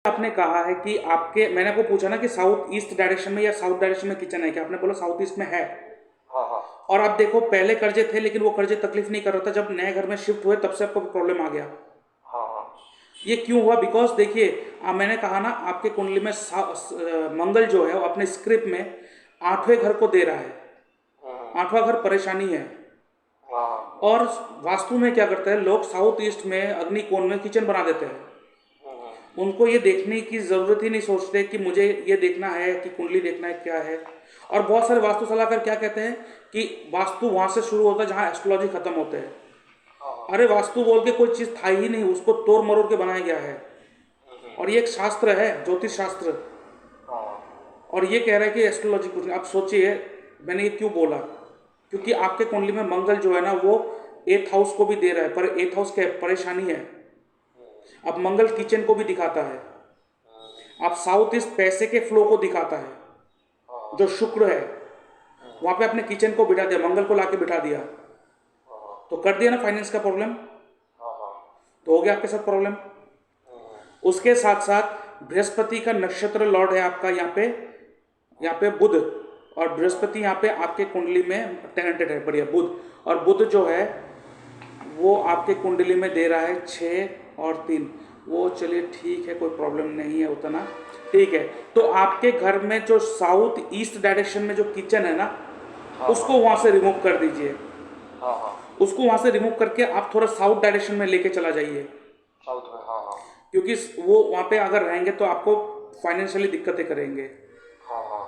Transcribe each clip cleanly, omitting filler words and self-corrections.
आपने कहा है कि आपके, मैंने आपको पूछा ना कि साउथ ईस्ट डायरेक्शन में या साउथ डायरेक्शन में किचन है क्या, आपने बोला साउथ ईस्ट में है। हाँ हाँ और आप देखो पहले कर्जे थे लेकिन वो कर्जे तकलीफ नहीं कर रहा था, जब नए घर में शिफ्ट हुए तब से आपको प्रॉब्लम आ गया। हाँ हाँ ये क्यों हुआ? बिकॉज देखिए, मैंने कहा ना आपके कुंडली में मंगल जो है वो अपने स्क्रिप्ट में 8वें घर को दे रहा है। हम्म, 8वां घर परेशानी है। हाँ और वास्तु में क्या करते हैं लोग, साउथ ईस्ट में अग्नि कोण में किचन बना देते हैं। हम्म, उनको ये देखने की ज़रूरत ही नहीं, सोचते कि मुझे ये देखना है कि कुंडली देखना है क्या है। और बहुत सारे वास्तु सलाहकार क्या कहते हैं कि वास्तु वहाँ से शुरू होता है जहाँ एस्ट्रोलॉजी खत्म होते हैं। हाँ अरे वास्तु बोल के कोई चीज़ था ही नहीं, उसको तोड़ मरोड़ के बनाया गया है। और ये एक शास्त्र है, ज्योतिष शास्त्र। हाँ और ये कह रहा है कि एस्ट्रोलॉजी कुछ नहीं। आप सोचिए मैंने ये क्यों बोला, क्योंकि आपके कुंडली में मंगल जो है ना वो 8th हाउस को भी दे रहा है, पर 8th हाउस क्या परेशानी है। अब मंगल किचन को भी दिखाता है। अब साउथ ईस्ट पैसे के फ्लो को दिखाता है। हाँ जो शुक्र है वहां पे अपने किचन को बिठा दिया, मंगल को लाके बिठा दिया, हाँ तो कर दिया ना फाइनेंस का प्रॉब्लम। हाँ हाँ तो हो गया आपके साथ प्रॉब्लम। उसके साथ साथ बृहस्पति का नक्षत्र लॉर्ड है आपका यहाँ पे बुध। और बृहस्पति यहाँ पे आपके कुंडली में टेनेंटेड है, बढ़िया बुध। और बुध जो है वो आपके कुंडली में दे रहा है 6 और 3। वो चलिए ठीक है, कोई प्रॉब्लम नहीं है उतना, ठीक है। तो आपके घर में जो साउथ ईस्ट डायरेक्शन में जो किचन है ना, हाँ उसको वहाँ से रिमूव कर दीजिए। हाँ हाँ उसको वहाँ से रिमूव करके आप थोड़ा साउथ डायरेक्शन में लेके चला जाइए। साउथ में हाँ हाँ क्योंकि वो वहाँ पे अगर रहेंगे तो आपको फाइनेंशियली दिक्कतें करेंगे। हाँ हाँ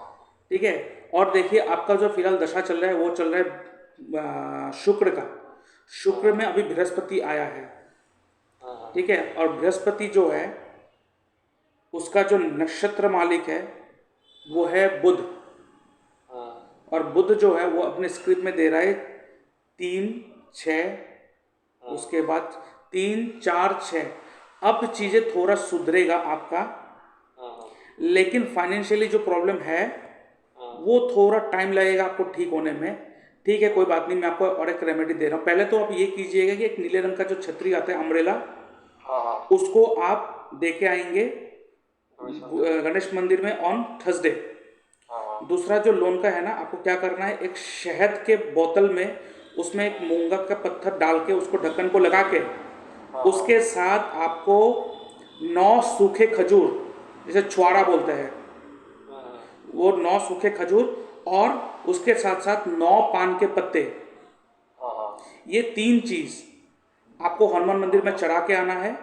ठीक है। और देखिए आपका जो फिलहाल दशा चल रहा है वो चल रहा है शुक्र का। शुक्र में अभी बृहस्पति आया है। ठीक है। और बृहस्पति जो है उसका जो नक्षत्र मालिक है वो है बुध। और बुध जो है वो अपने स्क्रिप्ट में दे रहा है 3 6, उसके बाद 3 4 6। अब चीज़ें थोड़ा सुधरेगा आपका, लेकिन फाइनेंशियली जो प्रॉब्लम है वो थोड़ा टाइम लगेगा आपको ठीक होने में। ठीक है, कोई बात नहीं, मैं आपको और एक रेमेडी दे रहा हूँ। पहले तो आप ये कीजिएगा कि एक नीले रंग का जो छतरी आता है अम्ब्रेला, हाँ हाँ उसको आप दे के आएंगे गणेश मंदिर गणेश मंदिर में ऑन थर्सडे। हाँ हाँ दूसरा जो लोन का है ना, आपको क्या करना है, एक शहद के बोतल में उसमें एक मूंगा का पत्थर डाल के उसको ढक्कन को लगा के, हाँ उसके साथ आपको 9 सूखे खजूर, जिसे छुआड़ा बोलते हैं, वो 9 सूखे खजूर और उसके साथ साथ 9 पान के पत्ते, हाँ हाँ ये 3 चीज आपको हनुमान मंदिर में चढ़ा के आना है।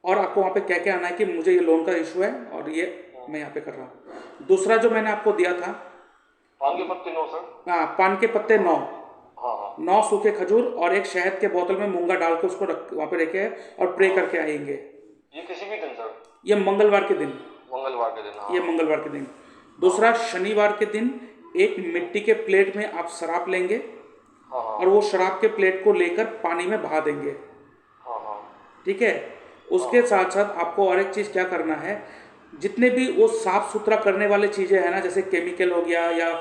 और आपको वहाँ पे कह के आना है कि मुझे ये लोन का इशू है और ये मैं यहाँ पे कर रहा हूँ। दूसरा जो मैंने आपको दिया था, पान के पत्ते नो सर हाँ, पान के पत्ते 9, हाँ हाँ 9 सूखे खजूर और एक शहद के बोतल में मूंगा डाल के उसको रख वहाँ पे रखे और प्रे करके आएंगे। ये किसी भी दिन सर ये मंगलवार के दिन। मंगलवार के दिन हाँ ये मंगलवार के दिन। दूसरा, शनिवार के दिन एक मिट्टी के प्लेट में आप शराब लेंगे हाँ हाँ और वो शराब के प्लेट को लेकर पानी में बहा देंगे। हाँ हाँ ठीक है। उसके साथ साथ आपको और एक चीज़ क्या करना है, जितने भी वो साफ सुथरा करने वाले चीज़ें हैं ना, जैसे केमिकल हो गया या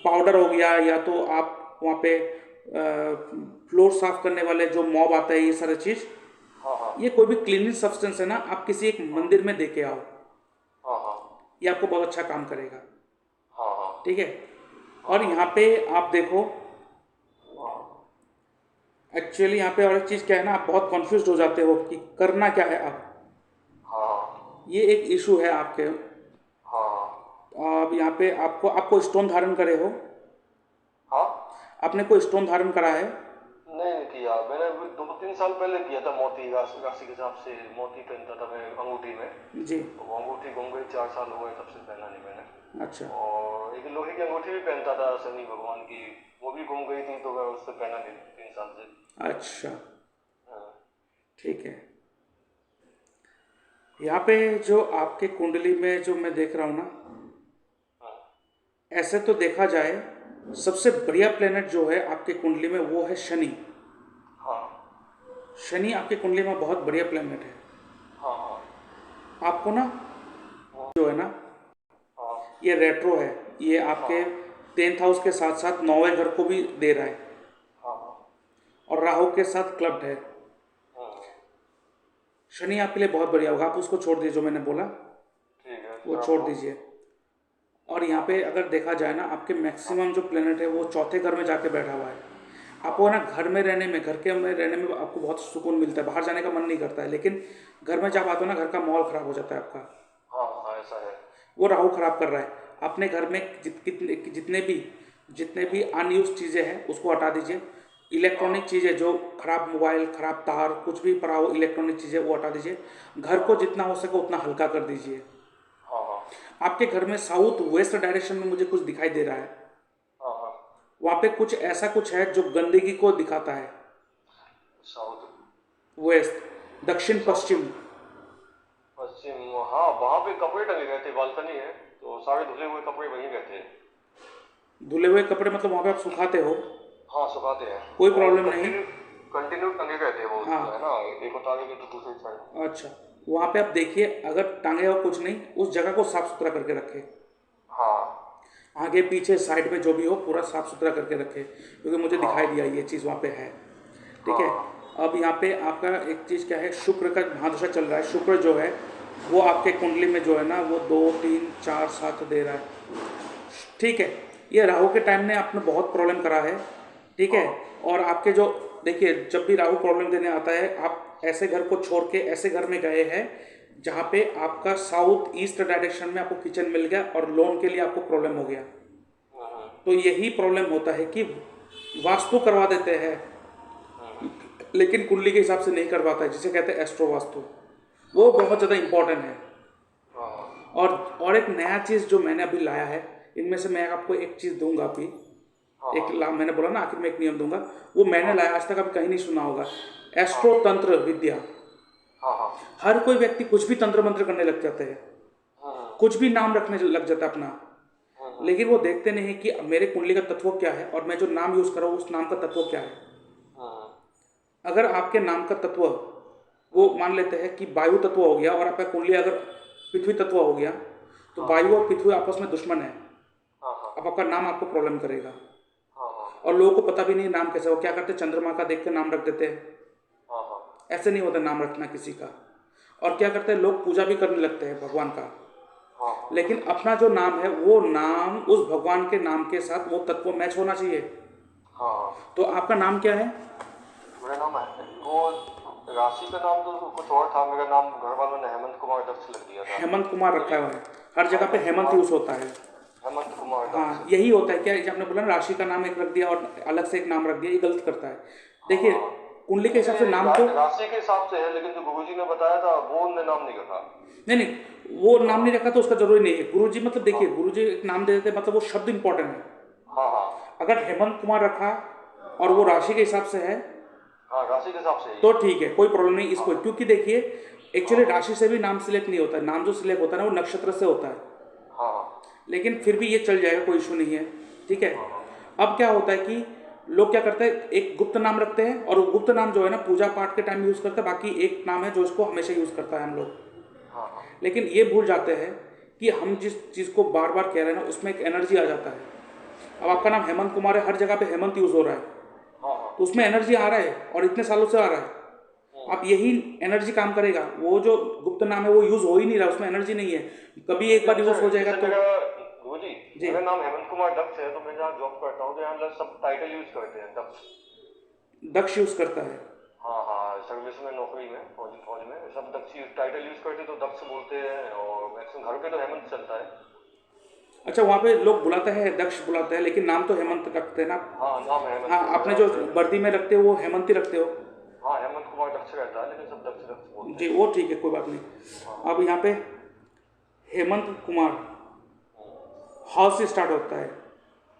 पाउडर हो गया, या तो आप वहाँ पे फ्लोर साफ करने वाले जो मॉब आता है, ये सारी चीज़, हाँ हाँ ये कोई भी क्लीनिंग सब्सटेंस है ना, आप किसी एक मंदिर में दे के आओ। हाँ हाँ ये आपको बहुत अच्छा काम करेगा। हाँ हाँ ठीक है। और यहाँ पे आप देखो, एक्चुअली यहाँ पे और एक चीज़ क्या है ना, आप बहुत कन्फ्यूज हो जाते हो कि करना क्या है अब। हाँ ये एक इशू है आपके। हाँ अब यहाँ पे आपको स्टोन धारण करे हो? हाँ आपने कोई स्टोन धारण करा है? नहीं किया मैंने अभी 2 3 साल पहले किया था मोती राशि राशि के हिसाब से मोती पहनता था मैं अंगूठी में जी। तो वो अंगूठी गुम गई 4 साल हो गए तब से पहना नहीं मैंने अच्छा। और एक लोहे की अंगूठी भी पहनता था शनि भगवान की वो भी गुम गई थी तो मैं उससे पहना नहीं 3 साल से अच्छा, हाँ ठीक है। यहाँ पे जो आपके कुंडली में जो मैं देख रहा हूँ ना, हाँ ऐसे तो देखा जाए सबसे बढ़िया प्लेनेट जो है आपके कुंडली में वो है शनि। हाँ शनि आपके कुंडली में बहुत बढ़िया प्लेनेट है। हाँ हाँ आपको ना जो है ना, हाँ ये रेट्रो है, ये आपके 10th हाउस के साथ साथ 9वें घर को भी दे रहा है। हाँ हाँ और राहु के साथ क्लब्ड है। हाँ शनि आपके लिए बहुत बढ़िया होगा, आप उसको छोड़ दीजिए जो मैंने बोला, ठीक है वो फिर छोड़ आपको। दीजिए। और यहाँ पे अगर देखा जाए ना, आपके मैक्सिमम जो प्लेनेट है वो चौथे घर में जाके बैठा हुआ है। आपको ना घर में रहने में, घर के में रहने में आपको बहुत सुकून मिलता है, बाहर जाने का मन नहीं करता है, लेकिन घर में जब आते हो ना, घर का माहौल खराब हो जाता है आपका। हाँ हाँ ऐसा है। वो राहु खराब कर रहा है। अपने घर में जितने भी अनयूज चीज़ें हैं उसको हटा दीजिए। इलेक्ट्रॉनिक चीज़ें जो खराब मोबाइल, खराब तार, कुछ भी पड़ा हो इलेक्ट्रॉनिक चीज़ें वो हटा दीजिए। घर को जितना हो सके उतना हल्का कर दीजिए। हाँ हाँ आपके घर में साउथ वेस्ट डायरेक्शन में मुझे कुछ दिखाई दे रहा है, हाँ हाँ। वहाँ पे कुछ ऐसा कुछ है जो गंदगी को दिखाता है। साउथ वेस्ट, दक्षिण पश्चिम। पश्चिम, हाँ वहाँ पे कपड़े टंगे गए थे, बालकनी है तो सारे धुले हुए कपड़े वहीं गए थे। धुले हुए कपड़े मतलब वहाँ पे आप सुखाते हो? हाँ सुखाते हैं। कोई और प्रॉब्लम नहीं। कंटिन्यू कंटिन्यू टंगे गए थे वो, हाँ। जो है ना, एक उतारे गए तो दूसरी साइड। अच्छा, वहाँ पे आप देखिए, अगर टांगे हो कुछ नहीं, उस जगह को साफ सुथरा करके रखें। हाँ आगे पीछे साइड में जो भी हो पूरा साफ सुथरा करके रखें, क्योंकि मुझे दिखाई हाँ दिया ये चीज़ वहाँ पे है। ठीक है। हाँ अब यहाँ पे आपका एक चीज़ क्या है, शुक्र का महादशा चल रहा है। शुक्र जो है वो आपके कुंडली में जो है ना, वो 2 3 4 7 दे रहा है। ठीक है। ये राहु के टाइम ने आपने बहुत प्रॉब्लम करा है। ठीक है। और आपके जो, देखिए जब भी राहु प्रॉब्लम देने आता है, आप ऐसे घर को छोड़ के ऐसे घर में गए हैं जहाँ पे आपका साउथ ईस्ट डायरेक्शन में आपको किचन मिल गया और लोन के लिए आपको प्रॉब्लम हो गया। तो यही प्रॉब्लम होता है कि वास्तु करवा देते हैं लेकिन कुंडली के हिसाब से नहीं करवाता है, जिसे कहते हैं एस्ट्रो वास्तु। वो बहुत ज़्यादा इम्पोर्टेंट है। हाँ और एक नया चीज़ जो मैंने अभी लाया है, इनमें से मैं आपको एक चीज़ दूंगा अभी। मैंने बोला ना आखिर में एक नियम दूंगा, वो मैंने लाया, आज तक अभी कहीं नहीं सुना होगा। एस्ट्रो तंत्र विद्या। हाँ हाँ हर कोई व्यक्ति कुछ भी तंत्र मंत्र करने लग जाते हैं, कुछ भी नाम रखने लग जाता है अपना, लेकिन वो देखते नहीं कि मेरे कुंडली का तत्व क्या है और मैं जो नाम यूज़ कर रहा हूँ उस नाम का तत्व क्या है। अगर आपके नाम का तत्व, वो मान लेते हैं कि वायु तत्व हो गया और आपका कुंडली अगर पृथ्वी तत्व हो गया, तो वायु और पृथ्वी आपस में दुश्मन है। अब आपका नाम आपको प्रॉब्लम करेगा। और लोगों को पता भी नहीं नाम कैसे हो, क्या करते हैं, चंद्रमा का देख के नाम रख देते हैं। ऐसे नहीं होता नाम रखना किसी का। और क्या करते हैं लोग, पूजा भी करने लगते हैं भगवान का, लेकिन अपना जो नाम है वो नाम उस भगवान के नाम के साथ वो तत्व मैच होना चाहिए। हाँ। तो आपका नाम क्या है? मेरा नाम है वो, राशि का नाम तो कुछ और था, मेरा नाम घर वालों ने हेमंत कुमार दक्ष लिख दिया था। हेमंत कुमार रखा हुआ है, हर जगह पे हेमंत यूज होता है। हेमंत कुमार हाँ, दक्ष। यही होता है। क्या आपने बोला ना, राशि का नाम एक रख दिया और अलग से एक नाम रख दिया, ये गलत करता है। देखिए कुंडली के हिसाब से नाम तो राशि के हिसाब से है, लेकिन जो गुरुजी ने बताया था वो उनने नाम नहीं रखा। नहीं, वो नाम नहीं रखा तो उसका जरूरी नहीं है। गुरुजी मतलब देखिए, गुरुजी एक नाम दे देते हैं, मतलब वो शब्द इंपॉर्टेंट है। हाँ हाँ अगर हेमंत कुमार रखा और वो राशि के हिसाब से है हाँ, राशि के हिसाब से ही। तो ठीक है, कोई प्रॉब्लम नहीं इसको, क्योंकि देखिए एक्चुअली राशि से भी नाम सिलेक्ट नहीं होता है। नाम जो सिलेक्ट होता है ना वो नक्षत्र से होता है, हाँ लेकिन फिर भी ये चल जाएगा, कोई इशू नहीं है। ठीक है। अब क्या होता है कि लोग क्या करते हैं, एक गुप्त नाम रखते हैं और वो गुप्त नाम जो है ना पूजा पाठ के टाइम यूज़ करते हैं, बाकी एक नाम है जो इसको हमेशा यूज़ करता है हम लोग। हाँ लेकिन ये भूल जाते हैं कि हम जिस चीज़ को बार बार कह रहे हैं ना उसमें एक एनर्जी आ जाता है। अब आपका नाम हेमंत कुमार है, हर जगह पे हेमंत यूज़ हो रहा है, हाँ तो उसमें एनर्जी आ रहा है और इतने सालों से आ रहा है। आप यही एनर्जी काम करेगा। वो जो गुप्त नाम है वो यूज़ हो ही नहीं रहा, उसमें एनर्जी नहीं है। कभी एक बार यूज़ हो जाएगा तो गुरुजी, जी। मेरा नाम हेमंत कुमार दक्ष है, तो मैं जहाँ जॉब करता हूँ तो यहाँ लोग सब टाइटल यूज करते हैं दक्ष। दक्ष यूज़ करता है। हाँ हाँ, सर्विस में, नौकरी में, फौज में सब दक्ष टाइटल यूज करते तो दक्ष बोलते हैं, और मैक्सिमम घर पे तो हेमंत चलता है। अच्छा, वहाँ पे लोग बुलाते हैं दक्ष बुलाते हैं, लेकिन नाम तो हेमंत रखते हैं ना। हाँ नाम हेमंत। हाँ, आपने जो वर्दी में रखते हो वो हेमंत ही रखते हो। हाँ हेमंत कुमार दक्ष रहता है, लेकिन सब दक्ष दक्ष बोलते हैं। जी, वो ठीक है, कोई बात नहीं। अब यहाँ पे हेमंत कुमार ह से स्टार्ट होता है।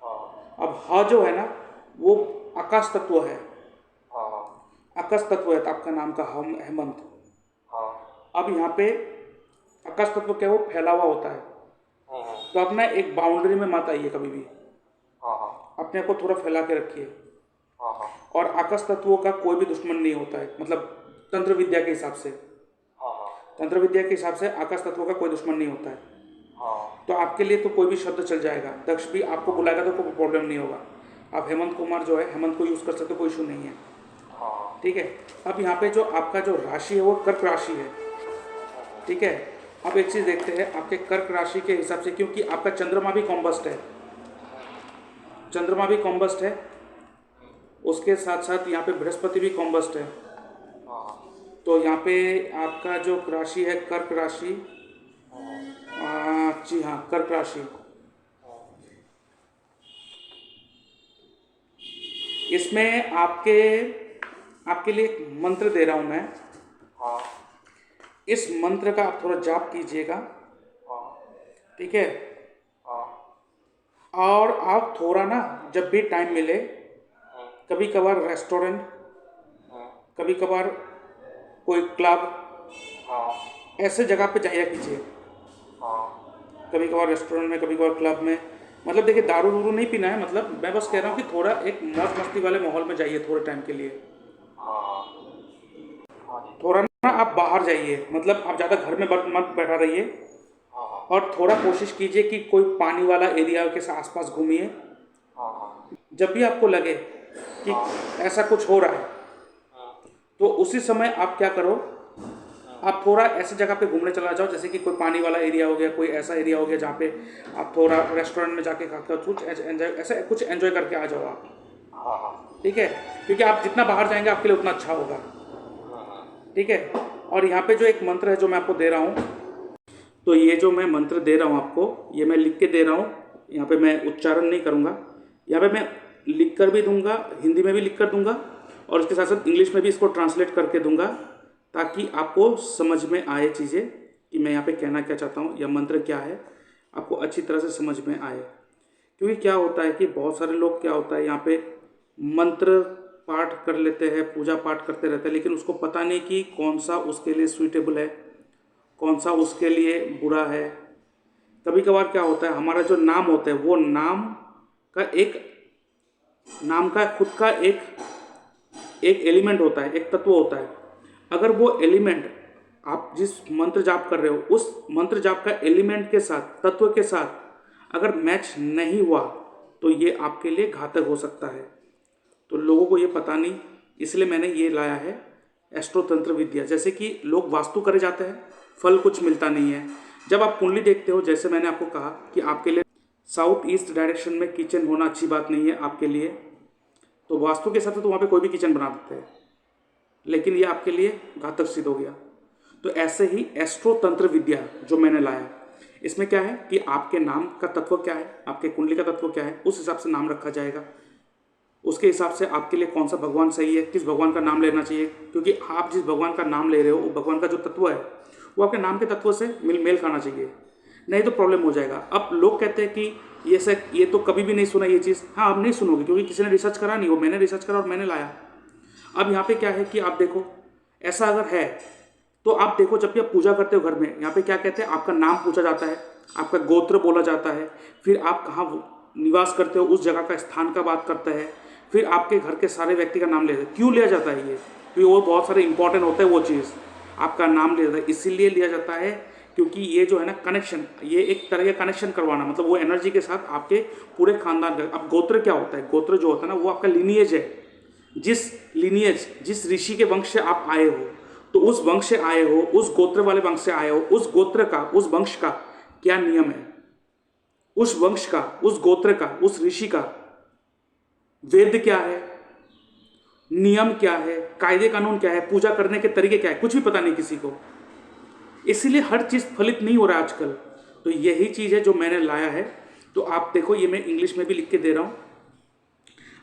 हाँ अब ह जो है ना वो आकाश तत्व है। हाँ हाँ आकाश तत्व है तो आपका नाम का हम हेमंत। हाँ अब यहाँ पे आकाश तत्व क्या है, वो फैला हुआ होता है। तो अपना एक बाउंड्री में मत आइए कभी भी, हाँ हाँ अपने को थोड़ा फैला के रखिए। हाँ हाँ और आकाश तत्वों का कोई भी दुश्मन नहीं होता है, मतलब तंत्र विद्या के हिसाब से। हाँ हाँ तंत्र विद्या के हिसाब से आकाश तत्वों का कोई दुश्मन नहीं होता है। हाँ तो आपके लिए तो कोई भी शब्द चल जाएगा। दक्ष भी आपको बुलाएगा तो कोई प्रॉब्लम नहीं होगा। आप हेमंत कुमार जो है हेमंत को यूज़ कर सकते हो, कोई इशू नहीं है। हाँ ठीक है। अब यहाँ पे जो आपका जो राशि है वो कर्क राशि है, ठीक है। अब एक चीज़ देखते हैं आपके कर्क राशि के हिसाब से, क्योंकि आपका चंद्रमा भी कॉम्बस्ट है, चंद्रमा भी कॉम्बस्ट है, उसके साथ साथ यहाँ पे बृहस्पति भी कॉम्बस्ट है। तो यहाँ पे आपका जो राशि है कर्क राशि, जी हाँ कर्क राशि, इसमें आपके लिए एक मंत्र दे रहा हूँ मैं। हाँ इस मंत्र का आप थोड़ा जाप कीजिएगा, हाँ ठीक है। हाँ और आप थोड़ा ना जब भी टाइम मिले, कभी कभार रेस्टोरेंट, कभी कभार कोई क्लब, हाँ ऐसे जगह पे जाया कीजिए। हाँ कभी कभार रेस्टोरेंट में, कभी कभार क्लब में। मतलब देखिए दारू वारू नहीं पीना है, मतलब मैं बस कह रहा हूँ कि थोड़ा एक मौज मस्ती वाले माहौल में जाइए थोड़े टाइम के लिए। हाँ हाँ जी थोड़ा ना आप बाहर जाइए, मतलब आप ज़्यादा घर में मत बैठा रहिए, हाँ हाँ और थोड़ा कोशिश कीजिए कि कोई पानी वाला एरिया के आसपास घूमिए। हाँ हाँ जब भी आपको लगे कि ऐसा कुछ हो रहा है, तो उसी समय आप क्या करो, आप थोड़ा ऐसी जगह पे घूमने चला जाओ, जैसे कि कोई पानी वाला एरिया हो गया, कोई ऐसा एरिया हो गया जहाँ पे आप थोड़ा रेस्टोरेंट में जाके खाते हो, कुछ एंजॉय, ऐसा कुछ एंजॉय करके आ जाओ आप, हाँ हाँ ठीक है। क्योंकि आप जितना बाहर जाएंगे आपके लिए उतना अच्छा होगा, ठीक है। और यहाँ पे जो एक मंत्र है जो मैं आपको दे रहा हूँ, तो ये जो मैं मंत्र दे रहा हूँ आपको, ये मैं लिख के दे रहा हूँ। यहाँ पे मैं उच्चारण नहीं करूँगा, यहाँ पे मैं लिख कर भी दूंगा, हिंदी में भी लिख कर दूंगा, और इसके साथ साथ इंग्लिश में भी इसको ट्रांसलेट करके दूंगा, ताकि आपको समझ में आए चीज़ें कि मैं यहाँ पे कहना क्या चाहता हूँ, या मंत्र क्या है, आपको अच्छी तरह से समझ में आए। क्योंकि क्या होता है कि बहुत सारे लोग, क्या होता है यहाँ पे मंत्र पाठ कर लेते हैं, पूजा पाठ करते रहते हैं, लेकिन उसको पता नहीं कि कौन सा उसके लिए सूटेबल है, कौन सा उसके लिए बुरा है। कभी कभार क्या होता है, हमारा जो नाम होता है वो नाम का खुद का एक एलिमेंट होता है, एक तत्व होता है। अगर वो एलिमेंट आप जिस मंत्र जाप कर रहे हो, उस मंत्र जाप का एलिमेंट के साथ, तत्व के साथ अगर मैच नहीं हुआ, तो ये आपके लिए घातक हो सकता है। तो लोगों को ये पता नहीं, इसलिए मैंने ये लाया है एस्ट्रो तंत्र विद्या। जैसे कि लोग वास्तु करे जाते हैं, फल कुछ मिलता नहीं है। जब आप कुंडली देखते हो, जैसे मैंने आपको कहा कि आपके लिए साउथ ईस्ट डायरेक्शन में किचन होना अच्छी बात नहीं है आपके लिए, तो वास्तु के हिसाब से तो वहाँ पे कोई भी किचन बना देते हैं, लेकिन ये आपके लिए घातक सिद्ध हो गया। तो ऐसे ही एस्ट्रो तंत्र विद्या जो मैंने लाया, इसमें क्या है कि आपके नाम का तत्व क्या है, आपके कुंडली का तत्व क्या है, उस हिसाब से नाम रखा जाएगा। उसके हिसाब से आपके लिए कौन सा भगवान सही है, किस भगवान का नाम लेना चाहिए, क्योंकि आप जिस भगवान का नाम ले रहे हो, वो भगवान का जो तत्व है वो आपके नाम के तत्व से मेल खाना चाहिए, नहीं तो प्रॉब्लम हो जाएगा। अब लोग कहते हैं कि ये तो कभी भी नहीं सुना ये चीज़। हाँ, आप नहीं सुनोगे, क्योंकि किसी ने रिसर्च करा नहीं, वो मैंने रिसर्च करा और मैंने लाया। अब यहाँ पे क्या है कि आप देखो, ऐसा अगर है तो आप देखो, जब भी आप पूजा करते हो घर में, यहाँ पे क्या कहते हैं, आपका नाम पूछा जाता है, आपका गोत्र बोला जाता है, फिर आप कहाँ निवास करते हो उस जगह का, स्थान का बात करता है, फिर आपके घर के सारे व्यक्ति का नाम लेते हैं। क्यों लिया जाता है ये? क्योंकि वो बहुत सारे इंपॉर्टेंट होता है, वो चीज़ आपका नाम लिया जाता है, इसीलिए लिया जाता है क्योंकि ये जो है ना कनेक्शन, ये एक तरह का कनेक्शन करवाना, मतलब वो एनर्जी के साथ आपके पूरे खानदान का। अब गोत्र क्या होता है? गोत्र जो होता है ना, वो आपका लिनिएज है, जिस ऋषि के वंश से आप आए हो, तो उस वंश से आए हो, उस गोत्र वाले वंश से आए हो, उस गोत्र का, उस वंश का क्या नियम है, उस वंश का, उस गोत्र का, उस ऋषि का वेद क्या है, नियम क्या है, कायदे कानून क्या है, पूजा करने के तरीके क्या है, कुछ भी पता नहीं किसी को। इसीलिए हर चीज़ फलित नहीं हो रहा है आजकल। तो यही चीज़ है जो मैंने लाया है। तो आप देखो, ये मैं इंग्लिश में भी लिख के दे रहा हूँ,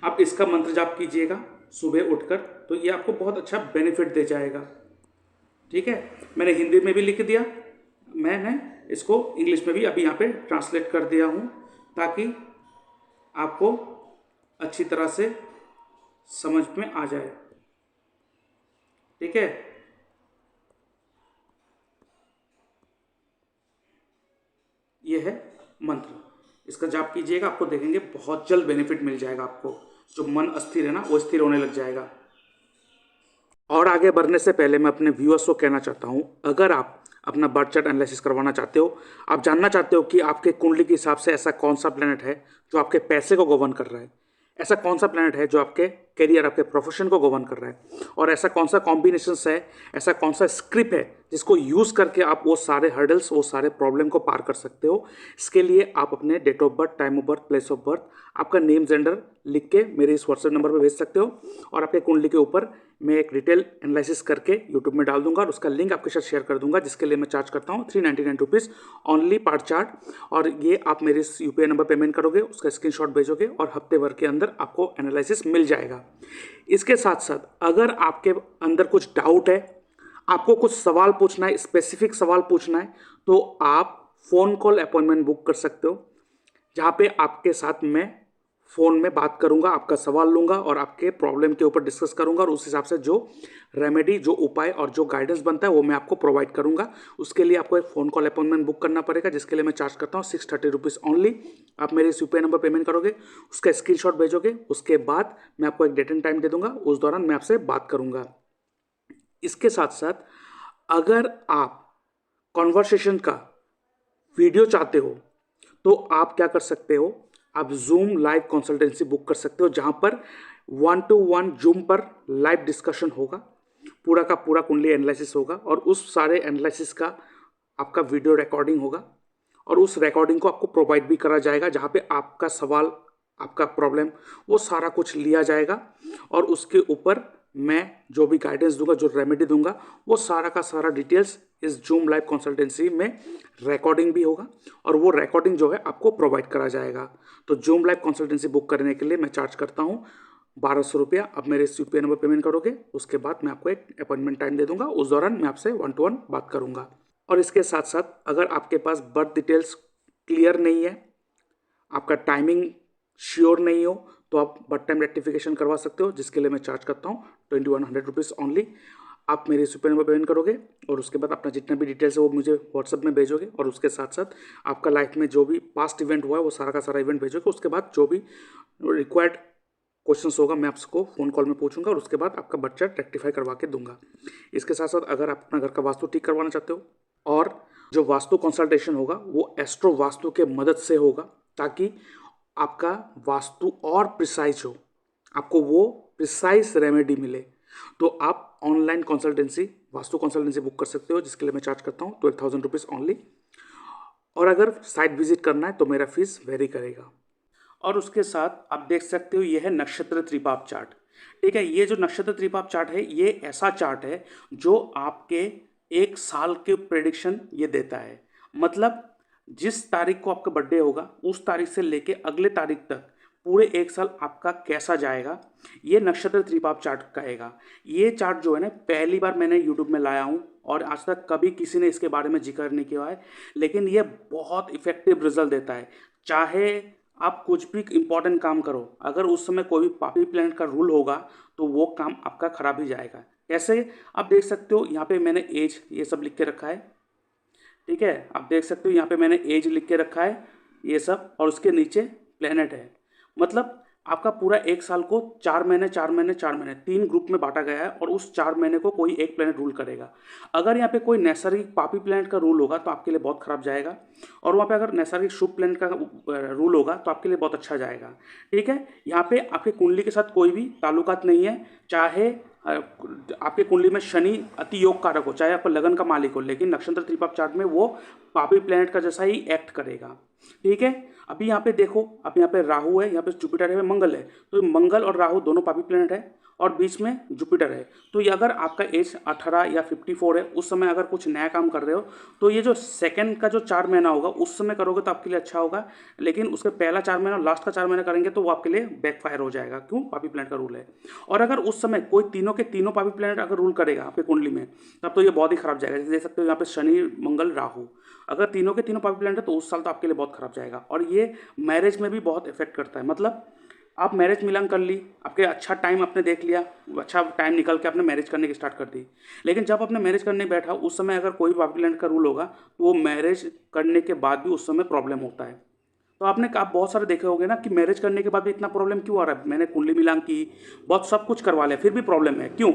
आप इसका मंत्र जाप कीजिएगा सुबह उठकर, तो ये आपको बहुत अच्छा बेनिफिट दे जाएगा। ठीक है, मैंने हिंदी में भी लिख दिया, मैंने इसको इंग्लिश में भी अभी यहाँ पे ट्रांसलेट कर दिया हूँ, ताकि आपको अच्छी तरह से समझ में आ जाए। ठीक है, ये है मंत्र, इसका जाप कीजिएगा, आपको देखेंगे बहुत जल्द बेनिफिट मिल जाएगा आपको। जो मन अस्थिर है ना, वो स्थिर होने लग जाएगा। और आगे बढ़ने से पहले मैं अपने व्यूअर्स को कहना चाहता हूँ, अगर आप अपना बर्थ चार्ट एनालिसिस करवाना चाहते हो, आप जानना चाहते हो कि आपके कुंडली के हिसाब से ऐसा कौन सा प्लैनेट है जो आपके पैसे को गवर्न कर रहा है, ऐसा कौन सा प्लैनेट है जो आपके कैरियर, आपके प्रोफेशन को गवर्न कर रहा है, और ऐसा कौन सा कॉम्बिनेशंस है, ऐसा कौन सा स्क्रिप्ट है जिसको यूज़ करके आप वो सारे हर्डल्स, वो सारे प्रॉब्लम को पार कर सकते हो। इसके लिए आप अपने date of birth, time of birth, place of birth, आपका नेम, जेंडर लिख के मेरे इस व्हाट्सएप नंबर पर भेज सकते हो, और आपके कुंडली के ऊपर मैं एक डिटेल एनालिसिस करके यूट्यूब में डाल दूंगा और उसका लिंक आपके साथ शेयर कर दूंगा, जिसके लिए मैं चार्ज करता हूँ 399 रुपीज़ ओनली पर चार्ट। और ये आप मेरे इस यूपीआई नंबर पेमेंट करोगे, उसका स्क्रीनशॉट भेजोगे और हफ्ते भर के अंदर आपको एनालिसिस मिल जाएगा। इसके साथ साथ अगर आपके अंदर कुछ डाउट है, आपको कुछ सवाल पूछना है, स्पेसिफिक सवाल पूछना है, तो आप फ़ोन कॉल अपॉइंटमेंट बुक कर सकते हो, जहाँ पे आपके साथ मैं फ़ोन में बात करूंगा, आपका सवाल लूंगा और आपके प्रॉब्लम के ऊपर डिस्कस करूंगा, और उस हिसाब से जो रेमेडी, जो उपाय और जो गाइडेंस बनता है वो मैं आपको प्रोवाइड करूंगा। उसके लिए आपको एक फ़ोन कॉल अपॉइंटमेंट बुक करना पड़ेगा, जिसके लिए मैं चार्ज करता हूँ 630 रुपीज़ ओनली। आप मेरे इस यूपीआई नंबर पेमेंट करोगे, उसका स्क्रीनशॉट भेजोगे, उसके बाद मैं आपको एक डेट एंड टाइम दे दूंगा, उस दौरान मैं आपसे बात करूंगा। इसके साथ साथ अगर आप कॉन्वर्सेशन का वीडियो चाहते हो तो आप क्या कर सकते हो, आप जूम लाइव कंसल्टेंसी बुक कर सकते हो, जहां पर 1-to-1 जूम पर लाइव डिस्कशन होगा, पूरा का पूरा कुंडली एनालिसिस होगा, और उस सारे एनालिसिस का आपका वीडियो रिकॉर्डिंग होगा, और उस रिकॉर्डिंग को आपको प्रोवाइड भी करा जाएगा, जहां पे आपका सवाल, आपका प्रॉब्लम, वो सारा कुछ लिया जाएगा, और उसके ऊपर मैं जो भी गाइडेंस दूंगा, जो रेमेडी दूंगा, वो सारा का सारा डिटेल्स इस जूम लाइव कंसल्टेंसी में रिकॉर्डिंग भी होगा, और वो रिकॉर्डिंग जो है आपको प्रोवाइड करा जाएगा। तो जूम लाइव कंसल्टेंसी बुक करने के लिए मैं चार्ज करता हूँ 1200 रुपया। अब मेरे इस यूपीआई नंबर पेमेंट करोगे, उसके बाद मैं आपको एक अपॉइंटमेंट टाइम दे दूंगा, उस दौरान मैं आपसे 1-to-1 बात करूंगा। और इसके साथ साथ अगर आपके पास बर्थ डिटेल्स क्लियर नहीं है, आपका टाइमिंग श्योर नहीं हो, तो आप बर्थ टाइम रेक्टिफिकेशन करवा सकते हो, जिसके लिए मैं चार्ज करता हूँ 2100 रुपीज़ ओनली। आप मेरे सुपर नंबर पेमेंट करोगे और उसके बाद अपना जितना भी डिटेल्स है वो मुझे व्हाट्सएप में भेजोगे, और उसके साथ साथ आपका लाइफ में जो भी पास्ट इवेंट हुआ है वो सारा का सारा इवेंट भेजोगे। उसके बाद जो भी रिक्वायर्ड क्वेश्चंस होगा मैं आपको फ़ोन कॉल में पूछूंगा, और उसके बाद आपका बर्थ चार्ट रेक्टिफाई करवा के दूंगा। इसके साथ साथ अगर आप अपना घर का वास्तु ठीक करवाना चाहते हो, और जो वास्तु कंसल्टेशन होगा वो एस्ट्रो वास्तु के मदद से होगा, ताकि आपका वास्तु और प्रिसाइज हो, आपको वो प्रिसाइज रेमेडी मिले, तो आप online consultancy, vastu consultancy book कर सकते हो, जिसके लिए मैं चार्ज करता हूँ 12,000 रुपीज़ ओनली। और अगर साइट विजिट करना है तो मेरा फीस वेरी करेगा। और उसके साथ आप देख सकते हो, यह है नक्षत्र त्रिपाप चार्ट। ठीक है, ये जो नक्षत्र त्रिपाप चार्ट है, ये ऐसा चार्ट है जो आपके एक साल के प्रेडिक्शन ये देता है। मतलब जिस तारीख को आपका बर्थडे होगा उस तारीख से लेके अगले तारीख तक पूरे एक साल आपका कैसा जाएगा, ये नक्षत्र त्रिपाप चार्ट कहेगा। ये चार्ट जो है ना, पहली बार मैंने यूट्यूब में लाया हूँ, और आज तक कभी किसी ने इसके बारे में जिक्र नहीं किया है, लेकिन ये बहुत इफेक्टिव रिजल्ट देता है। चाहे आप कुछ भी इंपॉर्टेंट काम करो, अगर उस समय कोई भी पापी प्लैनेट का रूल होगा तो वो काम आपका खराब ही जाएगा। कैसे, आप देख सकते हो यहाँ पे मैंने एज ये सब लिख के रखा है। ठीक है, आप देख सकते हो यहाँ पे मैंने एज लिख के रखा है ये सब, और उसके नीचे प्लेनेट है। मतलब आपका पूरा एक साल को 4 महीने 4 महीने 4 महीने 3 ग्रुप में बांटा गया है, और उस 4 महीने को कोई एक प्लेनेट रूल करेगा। अगर यहाँ पे कोई नैसर्गिक पापी प्लेनेट का रूल होगा तो आपके लिए बहुत खराब जाएगा, और वहाँ पे अगर नैसर्गिक शुभ प्लेनेट का रूल होगा तो आपके लिए बहुत अच्छा जाएगा। ठीक है, यहाँ पे आपके कुंडली के साथ कोई भी ताल्लुकात नहीं है, चाहे आपके कुंडली में शनि अति योग कारक हो, चाहे आपका लगन का मालिक हो, लेकिन नक्षत्र त्रिपाप चार्ट में वो पापी प्लेनेट का जैसा ही एक्ट करेगा। ठीक है, अभी यहाँ पे देखो, अब यहाँ पे राहु है, यहाँ पे जुपिटर है, मंगल है, तो मंगल और राहु दोनों पापी प्लेनेट है, और बीच में जुपिटर है। तो ये अगर आपका एज 18 या 54 है, उस समय अगर कुछ नया काम कर रहे हो, तो ये जो सेकंड का जो 4 महीना होगा उस समय करोगे तो आपके लिए अच्छा होगा, लेकिन उसके पहला 4 महीना और लास्ट का 4 महीना करेंगे तो वो आपके लिए बैकफायर हो जाएगा। क्यों, पापी प्लेनेट का रूल है। और अगर उस समय कोई तीनों के तीनों पापी प्लेनेट अगर रूल करेगा आपके कुंडली में, तब तो ये बहुत ही खराब जाएगा। जैसे देख सकते हो यहाँ पे शनि मंगल राहु, अगर तीनों के तीनों पापी प्लेनेट है तो उस साल तो आपके लिए बहुत खराब जाएगा। और ये मैरिज में भी बहुत इफेक्ट करता है। मतलब आप मैरिज मिलन कर ली, आपके अच्छा टाइम आपने देख लिया, अच्छा टाइम निकल के आपने मैरिज करने की स्टार्ट कर दी, लेकिन जब आपने मैरिज करने बैठा उस समय अगर कोई पापी प्लेनेट का रूल होगा तो वो मैरिज करने के बाद भी उस समय प्रॉब्लम होता है। तो आप बहुत सारे देखे होंगे ना कि मैरिज करने के बाद भी इतना प्रॉब्लम क्यों आ रहा है, मैंने कुंडली मिलान की, बहुत सब कुछ करवा लिया, फिर भी प्रॉब्लम है। क्यों,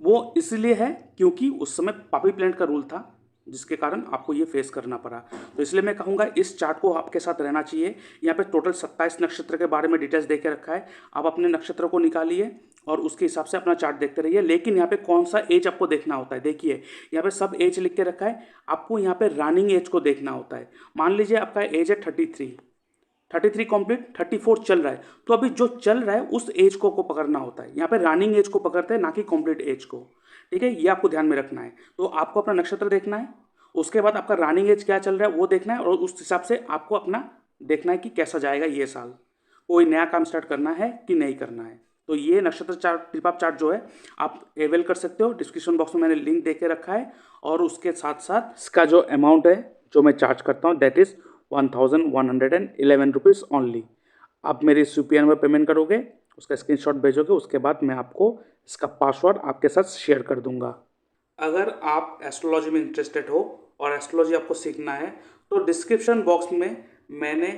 वो इसलिए है क्योंकि उस समय पापी प्लेनेट का रूल था, जिसके कारण आपको ये फेस करना पड़ा। तो इसलिए मैं कहूँगा इस चार्ट को आपके साथ रहना चाहिए। यहाँ पे टोटल 27 नक्षत्र के बारे में डिटेल्स दे के रखा है। आप अपने नक्षत्र को निकालिए और उसके हिसाब से अपना चार्ट देखते रहिए। लेकिन यहाँ पे कौन सा एज आपको देखना होता है, देखिए यहाँ पे सब एज लिख के रखा है, आपको यहाँ पे रनिंग एज को देखना होता है। मान लीजिए आपका एज है 33 कंप्लीट, 34 चल रहा है, तो अभी जो चल रहा है उस एज को पकड़ना होता है। यहाँ पे रनिंग एज को पकड़ते हैं, ना कि कंप्लीट एज को। ठीक है, ये आपको ध्यान में रखना है। तो आपको अपना नक्षत्र देखना है, उसके बाद आपका रनिंग एज क्या चल रहा है वो देखना है, और उस हिसाब से आपको अपना देखना है कि कैसा जाएगा ये साल, कोई नया काम स्टार्ट करना है कि नहीं करना है। तो ये नक्षत्र चार्ट, ट्रिप चार्ट जो है आप अवेल कर सकते हो। डिस्क्रिप्शन बॉक्स में मैंने लिंक दे के रखा है, और उसके साथ साथ इसका जो अमाउंट है जो मैं चार्ज करता हूँ दैट इज़ 1111 रुपीज़ ओनली। आप मेरे इस यूपीआई में पेमेंट करोगे, उसका स्क्रीनशॉट भेजोगे, उसके बाद मैं आपको इसका पासवर्ड आपके साथ शेयर कर दूंगा। अगर आप एस्ट्रोलॉजी में इंटरेस्टेड हो और एस्ट्रोलॉजी आपको सीखना है तो डिस्क्रिप्शन बॉक्स में मैंने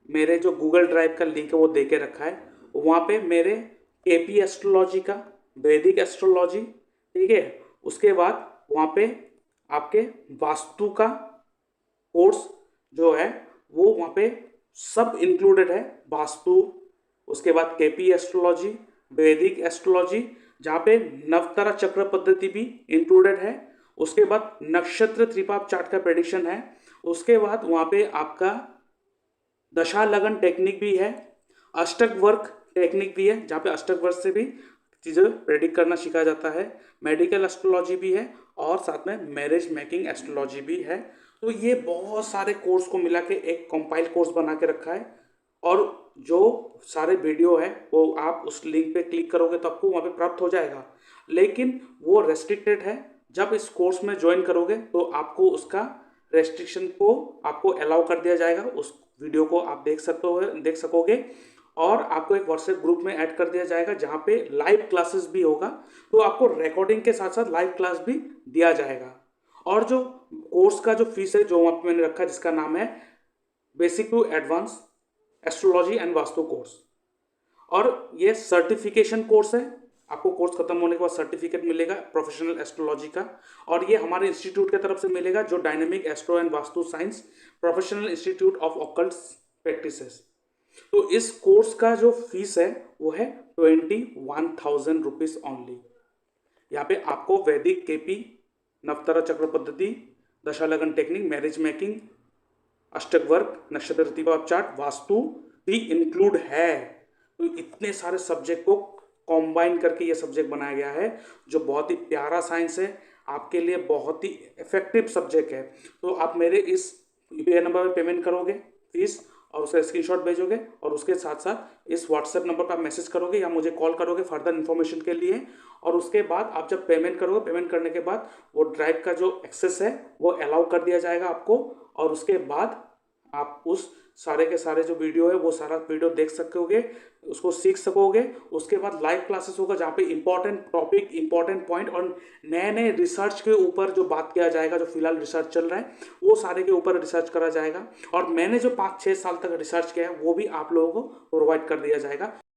मेरे जो गूगल ड्राइव का लिंक है वो दे के रखा है। वहाँ पे मेरे केपी एस्ट्रोलॉजी का, वैदिक एस्ट्रोलॉजी, ठीक है, उसके बाद वहाँ पे आपके वास्तु का कोर्स जो है वो वहाँ पे सब इंक्लूडेड है। वास्तु, उसके बाद केपी एस्ट्रोलॉजी, वैदिक एस्ट्रोलॉजी, जहाँ पे नवतारा चक्र पद्धति भी इंक्लूडेड है। उसके बाद नक्षत्र त्रिपाप चार्ट का प्रेडिक्शन है। उसके बाद वहाँ पे आपका दशा लगन टेक्निक भी है, अष्टक वर्क टेक्निक भी है, जहाँ पे अष्टक वर्क से भी चीज़ें प्रेडिक्ट करना सिखाया जाता है। मेडिकल एस्ट्रोलॉजी भी है, और साथ में मैरिज मेकिंग एस्ट्रोलॉजी भी है। तो ये बहुत सारे कोर्स को मिला के एक कंपाइल कोर्स बना के रखा है, और जो सारे वीडियो है वो आप उस लिंक पे क्लिक करोगे तो आपको वहाँ पे प्राप्त हो जाएगा। लेकिन वो रेस्ट्रिक्टेड है, जब इस कोर्स में ज्वाइन करोगे तो आपको उसका रेस्ट्रिक्शन को आपको अलाउ कर दिया जाएगा। उस वीडियो को आप देख सकोगे, और आपको एक व्हाट्सएप ग्रुप में ऐड कर दिया जाएगा जहाँ पे लाइव क्लासेस भी होगा। तो आपको रिकॉर्डिंग के साथ साथ लाइव क्लास भी दिया जाएगा। और जो कोर्स का जो फीस है जो वहाँ पे मैंने रखा है, जिसका नाम है basic to advance astrology and vastu course, और ये सर्टिफिकेशन कोर्स है। आपको कोर्स खत्म होने के बाद सर्टिफिकेट मिलेगा प्रोफेशनल एस्ट्रोलॉजी का, और ये हमारे इंस्टीट्यूट की तरफ से मिलेगा जो dynamic astro and vastu science professional institute of occult practices. तो इस कोर्स का जो फीस है वो है 21,000 रुपीज़ ओनली। यहाँ पे आपको वैदिक केपी, नवतारा चक्र पद्धति, दशा लगन टेक्निक, मैरिज मेकिंग, अष्टक वर्क, नक्षत्र त्रिपाप चार्ट, वास्तु भी इंक्लूड है। तो इतने सारे सब्जेक्ट को कॉम्बाइन करके ये सब्जेक्ट बनाया गया है, जो बहुत ही प्यारा साइंस है, आपके लिए बहुत ही इफेक्टिव सब्जेक्ट है। तो आप मेरे इस यूपीआई नंबर पर पेमेंट करोगे फीस, और उसका स्क्रीनशॉट भेजोगे, और उसके साथ साथ इस व्हाट्सएप नंबर पर आप मैसेज करोगे या मुझे कॉल करोगे फर्दर इन्फॉर्मेशन के लिए। और उसके बाद आप जब पेमेंट करोगे, पेमेंट करने के बाद वो ड्राइव का जो एक्सेस है वो अलाउ कर दिया जाएगा आपको, और उसके बाद आप उस सारे के सारे जो वीडियो है वो सारा वीडियो देख सकोगे, उसको सीख सकोगे। उसके बाद लाइव क्लासेस होगा जहाँ पे इंपॉर्टेंट टॉपिक, इंपॉर्टेंट पॉइंट और नए नए रिसर्च के ऊपर जो बात किया जाएगा, जो फिलहाल रिसर्च चल रहा है वो सारे के ऊपर रिसर्च करा जाएगा। और मैंने जो 5-6 साल तक रिसर्च किया है वो भी आप लोगों को प्रोवाइड कर दिया जाएगा।